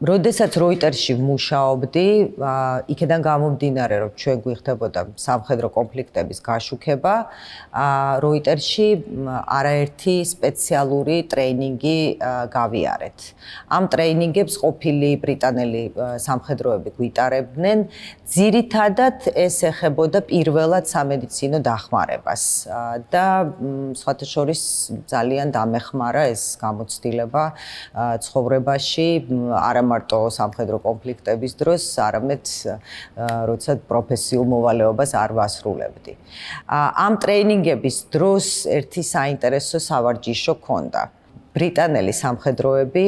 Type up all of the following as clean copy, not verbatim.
როდესაც როიტერში ვმუშაობდი, იქედან გამომდინარე, რომ ჩვენ გვიხდებოდა სამხედრო კონფლიქტების გაშუქება, როიტერში არაერთი სპეციალური ტრეინინგი გავიარეთ. ამ ტრეინინგებს ყოფილი ბრიტანელი სამხედროები გვიტარებდნენ, ძირითადად ეს ეხებოდა პირველად სამედიცინო დახმარებას და სხვათა შორის ძალიან დამეხმარა ეს გამოცდილება ცხოვრებაში, არა მარტო სამხედრო კონფლიქტების დროს, არამედ როცა პროფესიულ მოვალეობას არ ვასრულებდი. ამ ტრეინინგების დროს ერთი საინტერესო სავარჯიშო ჰქონდა. ბრიტანელი სამხედროები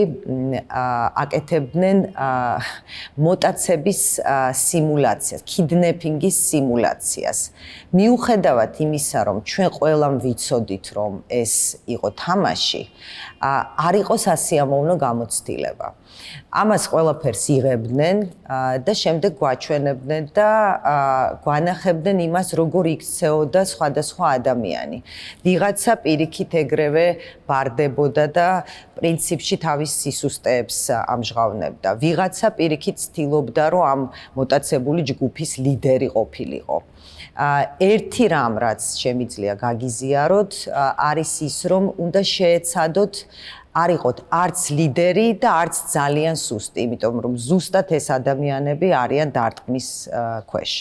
აკეთებდნენ მოტაცების სიმულაციას, kidnapping-ის სიმულაციას. მიუხედავად იმისა, რომ ჩვენ ყველამ ვიცოდით, რომ ეს იყო თამაში, არ იყო სასიამოვნო გამოცდილება. ამას ყველაფერს იღებდნენ და შემდეგ გვაჩვენებდნენ და გვანახებდნენ იმას, როგორ იქცეოდა სხვადასხვა ადამიანი. ვიღაცა პირიქით ეგრევე ბარდებოდა და პრინციპში თავის სისუსტეებს ამჟღავნებდა. ვიღაცა პირიქით ცდილობდა, რომ ამ მოტაცებული ჯგუფის ლიდერი ყოფილიყო. ერთი რამ, რაც შემიძლია გაგიზიაროთ, არის ის, რომ უნდა შეეცადოთ არ იყოთ არც ლიდერი და არც ძალიან სუსტი, იმიტომ რომ ზუსტად ეს ადამიანები არიან დარტყმის ქვეშ.